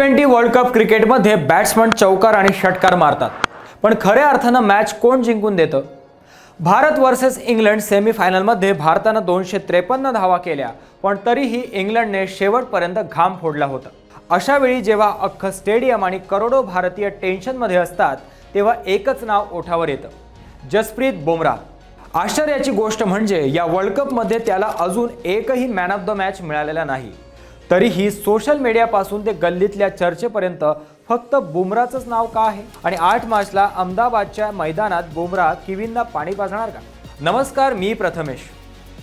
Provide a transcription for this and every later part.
T20 world cup क्रिकेटमध्ये batsman चौकार आणि षटकार मारतात, पण खऱ्या अर्थानं मॅच कोण जिंकून देतं? भारत वर्सेस इंग्लंड सेमीफायनलमध्ये भारतानं 253 धावा केल्या, पण तरीही इंग्लंडने शेवटपर्यंत घाम फोडला होता। अशा वेळी जेव्हा अख्खं स्टेडियम आणि करोडो भारतीय टेन्शनमध्ये असतात, तेव्हा एकच नाव ओठावर येतं, जसप्रीत बुमराह। आश्चर्याची गोष्ट म्हणजे या वर्ल्ड कपमध्ये त्याला अजून एकही मॅन ऑफ द मॅच मिळालेला नाही। तरीही सोशल मीडियापासून ते गल्लीतल्या चर्चेपर्यंत फक्त बुमराहचंच नाव का आहे? आणि 8 मार्चला अहमदाबादच्या मैदानात बुमराह किवींना पाणी पाजणार का? नमस्कार, मी प्रथमेश।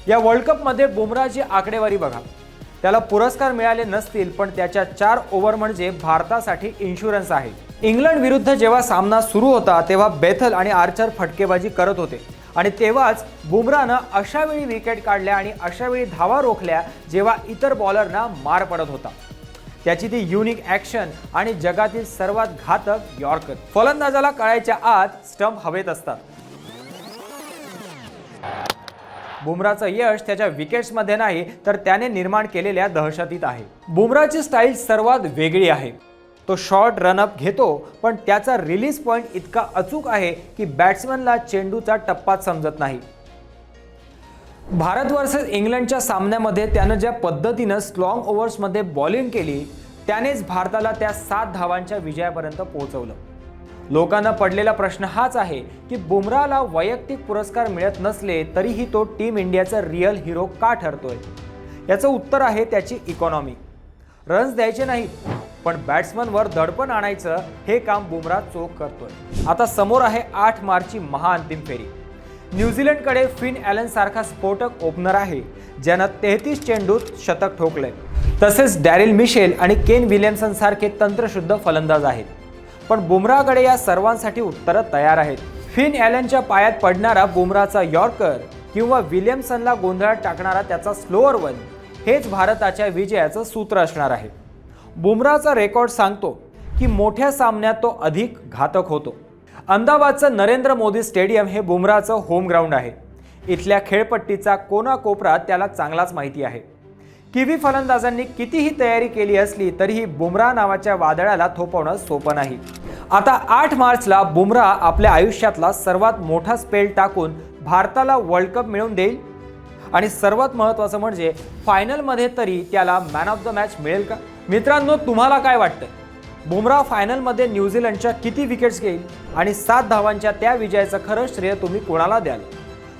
या वर्ल्ड कपमध्ये बुमराहची आकडेवारी बघा। त्याला पुरस्कार मिळाले नसतील, पण त्याच्या 4 ओव्हर म्हणजे भारतासाठी इन्शुरन्स आहे। इंग्लंड विरुद्ध जेव्हा सामना सुरू होता, तेव्हा बेथल आणि आर्चर फटकेबाजी करत होते, आणि तेव्हाच बुमराहनं अशा वेळी विकेट काढल्या आणि अशा वेळी धावा रोखल्या जेव्हा इतर बॉलरना मार पडत होता। त्याची ती युनिक ॲक्शन आणि जगातील सर्वात घातक यॉर्कर। फलंदाजाला कळायच्या आत स्टंप हवेत असतात। बुमराहचं यश त्याच्या विकेट्समध्ये नाही, तर त्याने निर्माण केलेल्या दहशतीत आहे। बुमराहची स्टाईल सर्वात वेगळी आहे। तो शॉर्ट रनअप घेतो, पण त्याचा रिलीज पॉइंट इतका अचूक आहे की बॅट्समनला चेंडूचा टप्पाच समजत नाही। भारत वर्सेस इंग्लंडच्या सामन्यामध्ये त्यानं ज्या पद्धतीनं लॉंग ओव्हर्समध्ये बॉलिंग केली, त्यानेच भारताला त्या 7 धावांच्या विजयापर्यंत पोहोचवलं। लोकांना पडलेला प्रश्न हाच आहे की बुमराहला वैयक्तिक पुरस्कार मिळत नसले तरीही तो टीम इंडियाचा रिअल हिरो का ठरतोय? याचं उत्तर आहे त्याची इकॉनॉमी। रन्स द्यायचे नाहीत, पण बॅट्समनवर दडपण आणायचं हे काम बुमराह चोख करतोय। आता समोर आहे 8 मार्चची महाअंतिम फेरी। न्यूझीलंडकडे फिन ॲलन सारखा स्फोटक ओपनर आहे, ज्यानं 33 चेंडूत शतक ठोकलंय। तसेच डॅरिल मिशेल आणि केन विल्यमसन सारखे तंत्रशुद्ध फलंदाज आहेत, पण बुमराहकडे या सर्वांसाठी उत्तरं तयार आहेत। फिन ॲलनच्या पायात पडणारा बुमराहचा यॉर्कर किंवा विल्यमसनला गोंधळात टाकणारा त्याचा स्लोअर वन, हेच भारताच्या विजयाचं सूत्र असणार आहे। बुमराहचा रेकॉर्ड सांगतो की मोठ्या सामन्यात तो अधिक घातक होतो। अहमदाबादचं नरेंद्र मोदी स्टेडियम हे बुमराहचं होम ग्राउंड आहे। इथल्या खेळपट्टीचा कोनाकोपरा त्याला चांगलाच माहिती आहे। किवी फलंदाजांनी कितीही तयारी केली असली तरीही बुमराह नावाच्या वादळाला थोपवणं सोपं नाही। आता 8 मार्चला बुमराह आपल्या आयुष्यातला सर्वात मोठा स्पेल टाकून भारताला वर्ल्ड कप मिळवून देईल, आणि सर्वात महत्त्वाचं म्हणजे फायनलमध्ये तरी त्याला मॅन ऑफ द मॅच मिळेल का? मित्रांनो, तुम्हाला काय वाटतं? बुमराह फायनलमध्ये न्यूझीलंडच्या किती विकेट्स घेईल आणि 7 धावांच्या त्या विजयाचं खरं श्रेय तुम्ही कोणाला द्याल?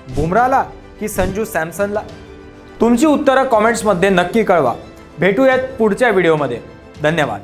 बुमराहला की संजू सॅमसनला? तुमची उत्तरं कॉमेंट्समध्ये नक्की कळवा। भेटूयात पुढच्या व्हिडिओमध्ये। धन्यवाद।